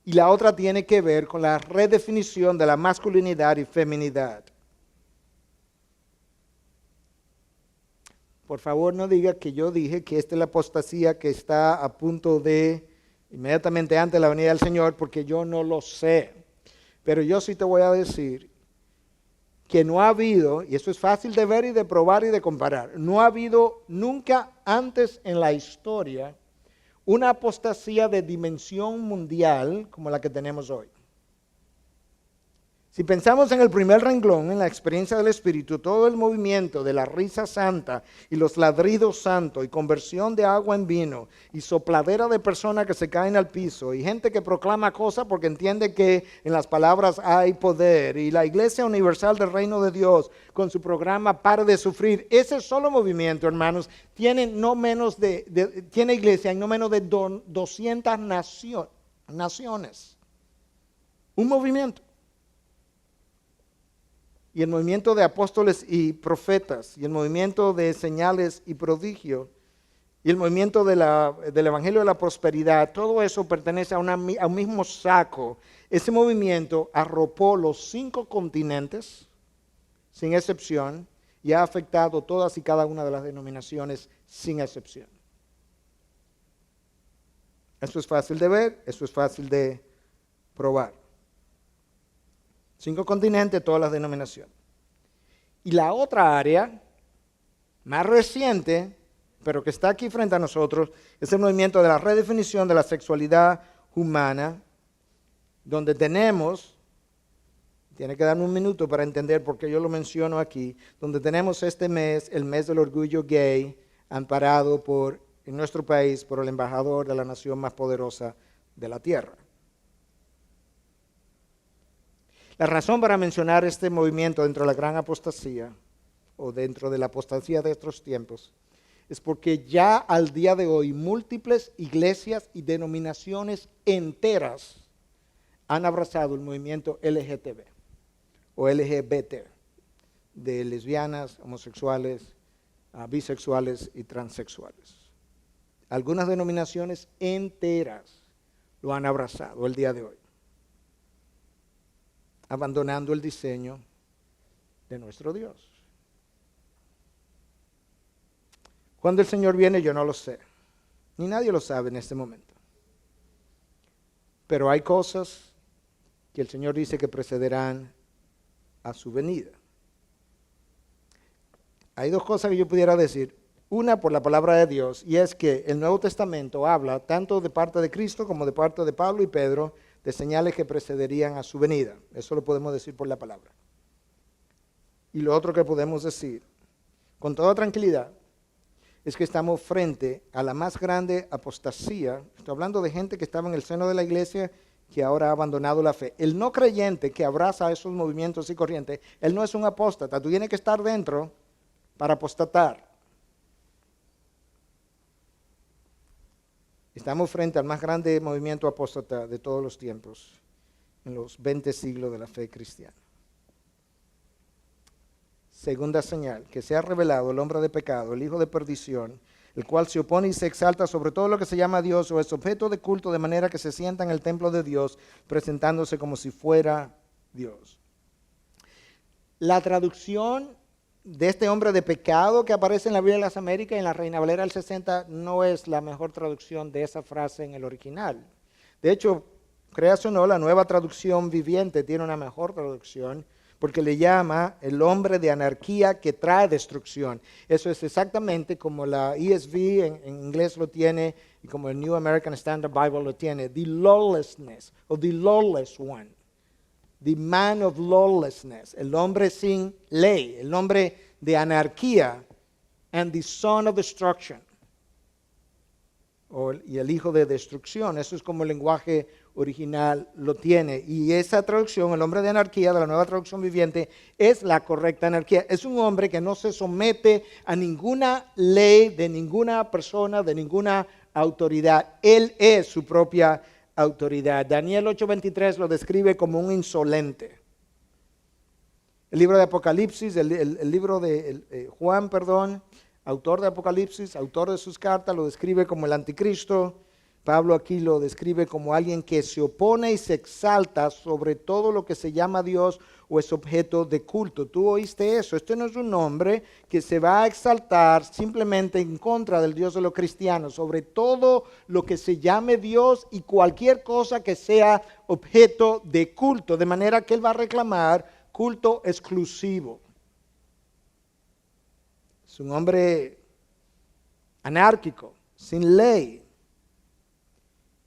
y la otra tiene que ver con la redefinición de la masculinidad y feminidad. Por favor, no diga que yo dije que esta es la apostasía que está a punto de, inmediatamente antes de la venida del Señor, porque yo no lo sé. Pero yo sí te voy a decir que no ha habido, y eso es fácil de ver y de probar y de comparar, no ha habido nunca antes en la historia una apostasía de dimensión mundial como la que tenemos hoy. Si pensamos en el primer renglón, en la experiencia del Espíritu, todo el movimiento de la risa santa y los ladridos santos y conversión de agua en vino y sopladera de personas que se caen al piso y gente que proclama cosas porque entiende que en las palabras hay poder y la Iglesia Universal del Reino de Dios con su programa Pare de Sufrir, ese solo movimiento, hermanos, tiene iglesia en no menos de 200 naciones. Un movimiento. Y el movimiento de apóstoles y profetas, y el movimiento de señales y prodigios, y el movimiento del Evangelio de la Prosperidad, todo eso pertenece a un mismo saco. Ese movimiento arropó los 5 continentes, sin excepción, y ha afectado todas y cada una de las denominaciones, sin excepción. Eso es fácil de ver, eso es fácil de probar. 5 continentes, todas las denominaciones. Y la otra área, más reciente, pero que está aquí frente a nosotros, es el movimiento de la redefinición de la sexualidad humana, donde tenemos, tiene que darme un minuto para entender por qué yo lo menciono aquí, donde tenemos este mes, el mes del orgullo gay, amparado en nuestro país por el embajador de la nación más poderosa de la tierra. La razón para mencionar este movimiento dentro de la gran apostasía, o dentro de la apostasía de estos tiempos, es porque ya al día de hoy múltiples iglesias y denominaciones enteras han abrazado el movimiento LGTB o LGBT, de lesbianas, homosexuales, bisexuales y transexuales. Algunas denominaciones enteras lo han abrazado el día de hoy, abandonando el diseño de nuestro Dios. Cuando el Señor viene, yo no lo sé, ni nadie lo sabe en este momento. Pero hay cosas que el Señor dice que precederán a su venida. Hay 2 cosas que yo pudiera decir. Una, por la palabra de Dios, y es que el Nuevo Testamento habla tanto de parte de Cristo como de parte de Pablo y Pedro de señales que precederían a su venida. Eso lo podemos decir por la palabra. Y lo otro que podemos decir, con toda tranquilidad, es que estamos frente a la más grande apostasía. Estoy hablando de gente que estaba en el seno de la iglesia que ahora ha abandonado la fe. El no creyente que abraza esos movimientos y corrientes, él no es un apóstata. Tú tienes que estar dentro para apostatar. Estamos frente al más grande movimiento apóstata de todos los tiempos, en los 20 siglos de la fe cristiana. Segunda señal, que se ha revelado el hombre de pecado, el hijo de perdición, el cual se opone y se exalta sobre todo lo que se llama Dios o es objeto de culto, de manera que se sienta en el templo de Dios, presentándose como si fuera Dios. La traducción de este hombre de pecado que aparece en la Biblia de las Américas, en la Reina Valera del 60, no es la mejor traducción de esa frase en el original. De hecho, creas o no, la Nueva Traducción Viviente tiene una mejor traducción porque le llama el hombre de anarquía que trae destrucción. Eso es exactamente como la ESV en inglés lo tiene y como el New American Standard Bible lo tiene. The lawlessness o the lawless one. The man of lawlessness. El hombre sin ley. El hombre de anarquía. And the son of destruction. Y el hijo de destrucción. Eso es como el lenguaje original lo tiene. Y esa traducción, el hombre de anarquía de la Nueva Traducción Viviente, es la correcta anarquía. Es un hombre que no se somete a ninguna ley de ninguna persona, de ninguna autoridad. Él es su propia autoridad. Daniel 8:23 lo describe como un insolente. El libro de Apocalipsis, el libro de Juan, autor de Apocalipsis, autor de sus cartas, lo describe como el anticristo. Pablo aquí lo describe como alguien que se opone y se exalta sobre todo lo que se llama Dios o es objeto de culto. ¿Tú oíste eso? Este no es un hombre que se va a exaltar simplemente en contra del Dios de los cristianos, sobre todo lo que se llame Dios y cualquier cosa que sea objeto de culto, de manera que él va a reclamar culto exclusivo. Es un hombre anárquico, sin ley.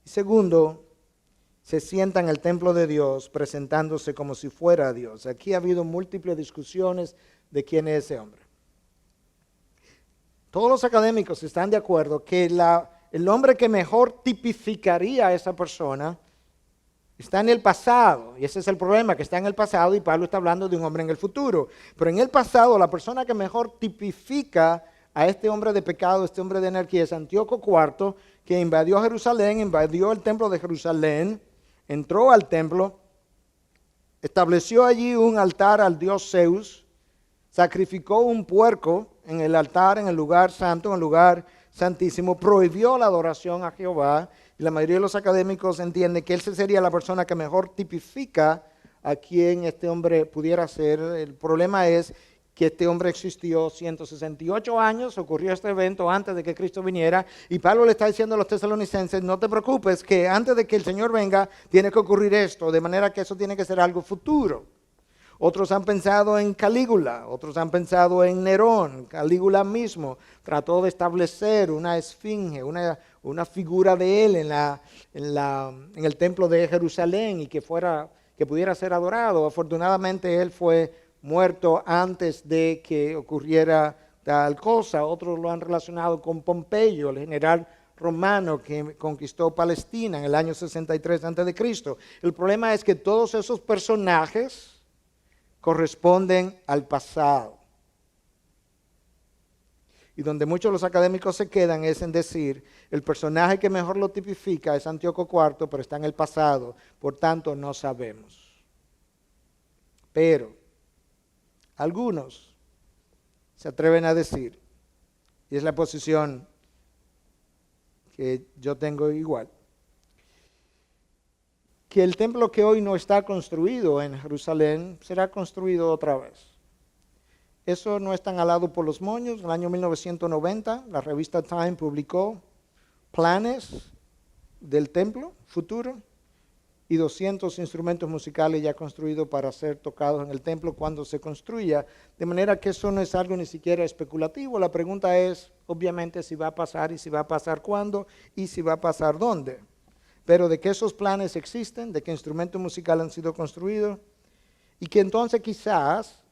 Segundo, se sienta en el templo de Dios presentándose como si fuera Dios. Aquí ha habido múltiples discusiones de quién es ese hombre. Todos los académicos están de acuerdo que el hombre que mejor tipificaría a esa persona está en el pasado. Y ese es el problema, que está en el pasado y Pablo está hablando de un hombre en el futuro. Pero en el pasado la persona que mejor tipifica a este hombre de pecado, este hombre de anarquía, es Antíoco IV, que invadió Jerusalén, invadió el templo de Jerusalén, entró al templo, estableció allí un altar al dios Zeus, sacrificó un puerco en el altar, en el lugar santo, en el lugar santísimo, prohibió la adoración a Jehová, y la mayoría de los académicos entienden que él sería la persona que mejor tipifica a quien este hombre pudiera ser. El problema es que este hombre existió 168 años, ocurrió este evento antes de que Cristo viniera, y Pablo le está diciendo a los tesalonicenses, no te preocupes, que antes de que el Señor venga, tiene que ocurrir esto, de manera que eso tiene que ser algo futuro. Otros han pensado en Calígula, otros han pensado en Nerón. Calígula mismo trató de establecer una esfinge, una figura de él en el templo de Jerusalén y que pudiera ser adorado. Afortunadamente él fue muerto antes de que ocurriera tal cosa. Otros lo han relacionado con Pompeyo, el general romano que conquistó Palestina en el año 63 a.C. El problema es que todos esos personajes corresponden al pasado. Y donde muchos de los académicos se quedan es en decir, el personaje que mejor lo tipifica es Antíoco IV, pero está en el pasado, por tanto no sabemos. Pero algunos se atreven a decir, y es la posición que yo tengo igual, que el templo que hoy no está construido en Jerusalén será construido otra vez. Eso no es tan alado por los moños. En el año 1990, la revista Time publicó planes del templo futuro y 200 instrumentos musicales ya construidos para ser tocados en el templo cuando se construya. De manera que eso no es algo ni siquiera especulativo. La pregunta es, obviamente, si va a pasar y si va a pasar cuándo y si va a pasar dónde. Pero de que esos planes existen, de que instrumentos musicales han sido construidos y que entonces quizás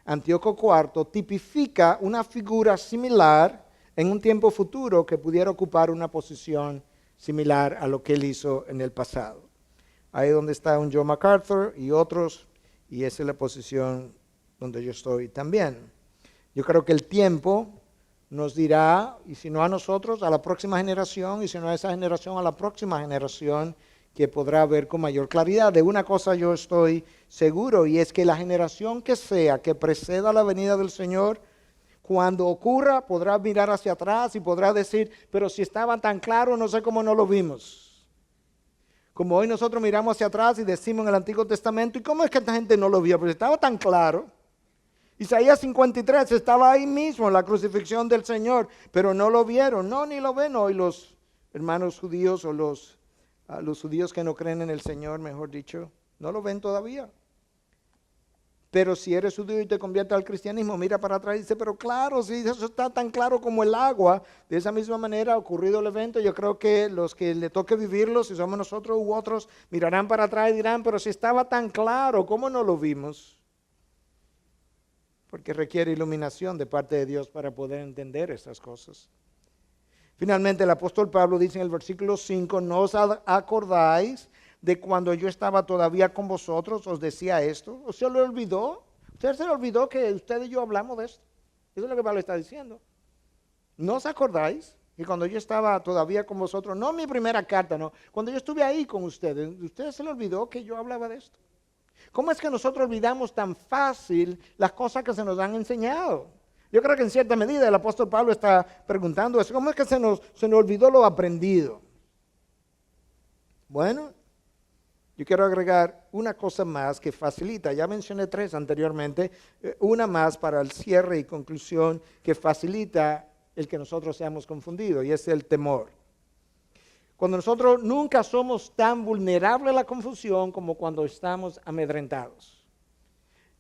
Antíoco IV tipifica una figura similar en un tiempo futuro que pudiera ocupar una posición similar a lo que él hizo en el pasado. Ahí donde está un John MacArthur y otros, y esa es la posición donde yo estoy también. Yo creo que el tiempo nos dirá, y si no a nosotros, a la próxima generación, y si no a esa generación, a la próxima generación, que podrá ver con mayor claridad. De una cosa yo estoy seguro, y es que la generación que sea que preceda la venida del Señor, cuando ocurra, podrá mirar hacia atrás y podrá decir, pero si estaba tan claro, no sé cómo no lo vimos. Como hoy nosotros miramos hacia atrás y decimos en el Antiguo Testamento, ¿y cómo es que esta gente no lo vio? Porque estaba tan claro. Isaías 53 estaba ahí mismo en la crucifixión del Señor, pero no lo vieron. No, ni lo ven hoy los hermanos judíos o los a los judíos que no creen en el Señor, mejor dicho, no lo ven todavía. Pero si eres judío y te conviertes al cristianismo, mira para atrás y dice, pero claro, si eso está tan claro como el agua, de esa misma manera ha ocurrido el evento. Yo creo que los que le toque vivirlo, si somos nosotros u otros, mirarán para atrás y dirán, pero si estaba tan claro, ¿cómo no lo vimos? Porque requiere iluminación de parte de Dios para poder entender estas cosas. Finalmente el apóstol Pablo dice en el versículo 5, ¿no os acordáis de cuando yo estaba todavía con vosotros, os decía esto? ¿O se lo olvidó? ¿Usted se le olvidó que usted y yo hablamos de esto? Eso es lo que Pablo está diciendo. ¿No os acordáis que cuando yo estaba todavía con vosotros, no mi primera carta, no, cuando yo estuve ahí con ustedes se le olvidó que yo hablaba de esto? ¿Cómo es que nosotros olvidamos tan fácil las cosas que se nos han enseñado? Yo creo que en cierta medida el apóstol Pablo está preguntando eso. ¿Cómo es que se nos olvidó lo aprendido? Bueno, yo quiero agregar una cosa más que facilita. Ya mencioné 3 anteriormente. Una más para el cierre y conclusión que facilita el que nosotros seamos confundidos, y es el temor. Cuando nosotros nunca somos tan vulnerables a la confusión como cuando estamos amedrentados.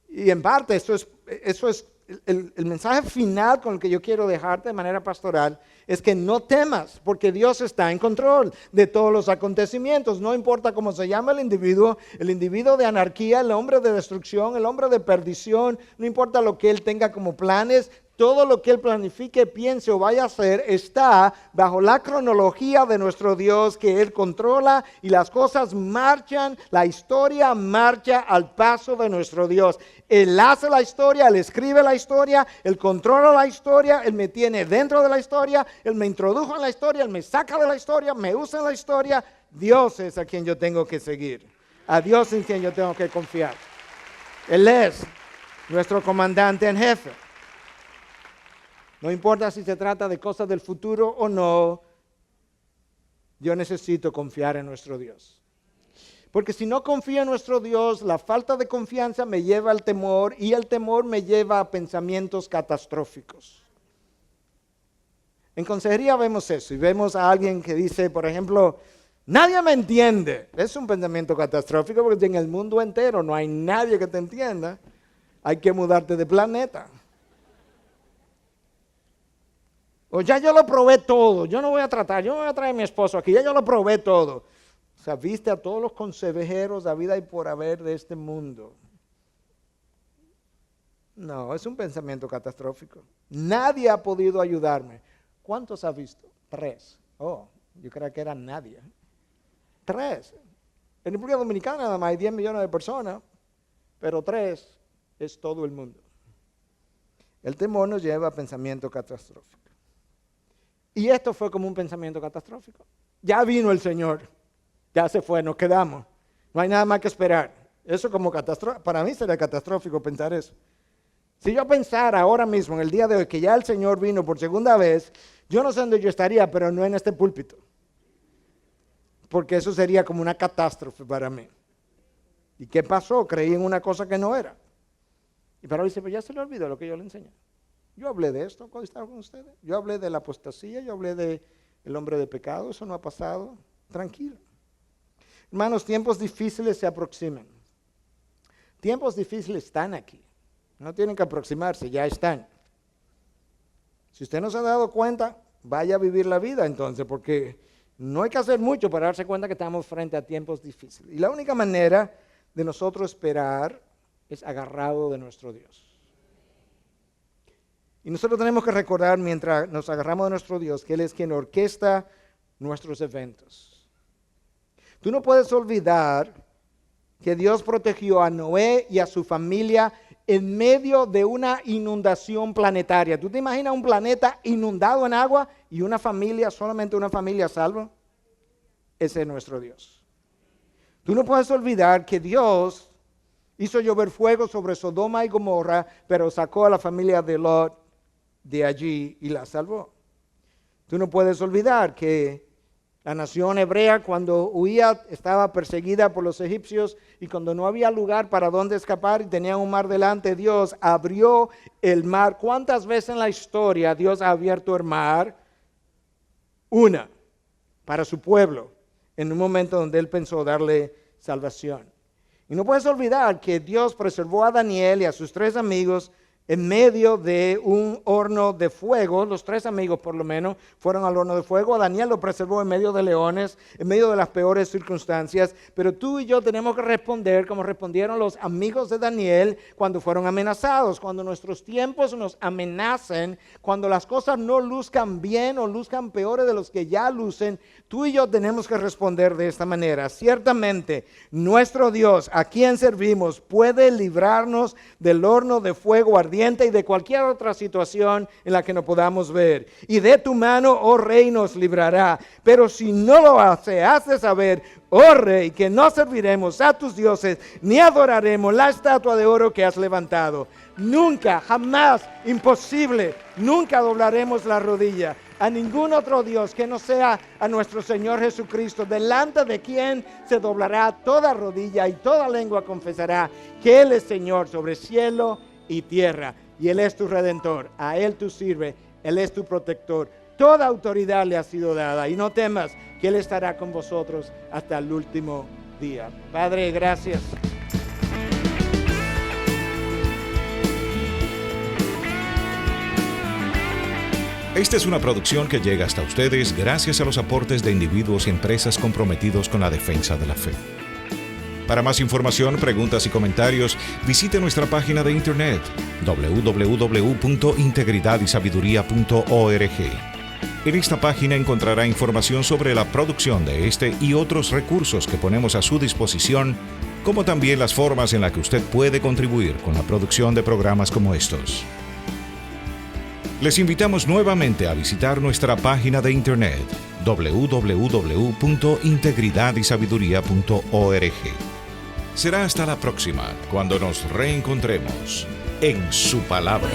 Y en parte eso es el mensaje final con el que yo quiero dejarte de manera pastoral, es que no temas, porque Dios está en control de todos los acontecimientos. No importa cómo se llama el individuo de anarquía, el hombre de destrucción, el hombre de perdición, no importa lo que él tenga como planes, todo lo que él planifique, piense o vaya a hacer está bajo la cronología de nuestro Dios que él controla, y las cosas marchan, la historia marcha al paso de nuestro Dios. Él hace la historia, él escribe la historia, él controla la historia, él me tiene dentro de la historia, él me introdujo en la historia, él me saca de la historia, me usa en la historia. Dios es a quien yo tengo que seguir, a Dios en quien yo tengo que confiar. Él es nuestro comandante en jefe. No importa si se trata de cosas del futuro o no, yo necesito confiar en nuestro Dios. Porque si no confío en nuestro Dios, la falta de confianza me lleva al temor, y el temor me lleva a pensamientos catastróficos. En consejería vemos eso, y vemos a alguien que dice, por ejemplo, nadie me entiende. Es un pensamiento catastrófico, porque en el mundo entero no hay nadie que te entienda. Hay que mudarte de planeta. O ya yo lo probé todo, yo no voy a traer a mi esposo aquí, ya yo lo probé todo. O sea, viste a todos los consejeros de vida y por haber de este mundo. No, es un pensamiento catastrófico. Nadie ha podido ayudarme. ¿Cuántos ha visto? 3. Oh, yo creía que eran nadie. 3. En República Dominicana nada más hay 10 millones de personas, pero 3 es todo el mundo. El temor nos lleva a pensamiento catastrófico. Y esto fue como un pensamiento catastrófico. Ya vino el Señor, ya se fue, nos quedamos. No hay nada más que esperar. Eso como catastrófico, para mí sería catastrófico pensar eso. Si yo pensara ahora mismo, en el día de hoy, que ya el Señor vino por segunda vez, yo no sé dónde yo estaría, pero no en este púlpito. Porque eso sería como una catástrofe para mí. ¿Y qué pasó? Creí en una cosa que no era. Y Pablo dice, pues ya se le olvidó lo que yo le enseñé. Yo hablé de esto cuando estaba con ustedes. Yo hablé de la apostasía, yo hablé del hombre de pecado. Eso no ha pasado. Tranquilo. Hermanos, tiempos difíciles se aproximan. Tiempos difíciles están aquí. No tienen que aproximarse, ya están. Si usted no se ha dado cuenta, vaya a vivir la vida entonces, porque no hay que hacer mucho para darse cuenta que estamos frente a tiempos difíciles. Y la única manera de nosotros esperar es agarrado de nuestro Dios. Y nosotros tenemos que recordar, mientras nos agarramos de nuestro Dios, que Él es quien orquesta nuestros eventos. Tú no puedes olvidar que Dios protegió a Noé y a su familia en medio de una inundación planetaria. ¿Tú te imaginas un planeta inundado en agua y una familia, solamente una familia salva? Ese es nuestro Dios. Tú no puedes olvidar que Dios hizo llover fuego sobre Sodoma y Gomorra, pero sacó a la familia de Lot de allí y la salvó. Tú no puedes olvidar que la nación hebrea, cuando huía, estaba perseguida por los egipcios, y cuando no había lugar para dónde escapar y tenían un mar delante, Dios abrió el mar. ¿Cuántas veces en la historia Dios ha abierto el mar? Una, para su pueblo. en un momento donde él pensó darle salvación. Y no puedes olvidar que Dios preservó a Daniel y a sus 3 amigos en medio de un horno de fuego. Los 3 amigos por lo menos fueron al horno de fuego. A Daniel lo preservó en medio de leones, en medio de las peores circunstancias. Pero tú y yo tenemos que responder como respondieron los amigos de Daniel cuando fueron amenazados. Cuando nuestros tiempos nos amenacen, cuando las cosas no luzcan bien o luzcan peores de los que ya lucen, tú y yo tenemos que responder de esta manera. Ciertamente, nuestro Dios, a quien servimos, puede librarnos del horno de fuego ardiente y de cualquier otra situación en la que no podamos ver. Y de tu mano, oh Rey, nos librará. Pero si no lo hace, haz de saber, oh Rey, que no serviremos a tus dioses, ni adoraremos la estatua de oro que has levantado. Nunca, jamás, imposible, nunca doblaremos la rodilla a ningún otro Dios que no sea a nuestro Señor Jesucristo, delante de quien se doblará toda rodilla y toda lengua confesará que Él es Señor sobre cielo y tierra, y Él es tu Redentor. A Él tú sirves, Él es tu protector. Toda autoridad le ha sido dada, y no temas que Él estará con vosotros hasta el último día. Padre, gracias. Esta es una producción que llega hasta ustedes gracias a los aportes de individuos y empresas comprometidos con la defensa de la fe. Para más información, preguntas y comentarios, visite nuestra página de internet www.integridadysabiduría.org. En esta página encontrará información sobre la producción de este y otros recursos que ponemos a su disposición, como también las formas en las que usted puede contribuir con la producción de programas como estos. Les invitamos nuevamente a visitar nuestra página de internet www.integridadysabiduría.org. Será hasta la próxima, cuando nos reencontremos en su palabra.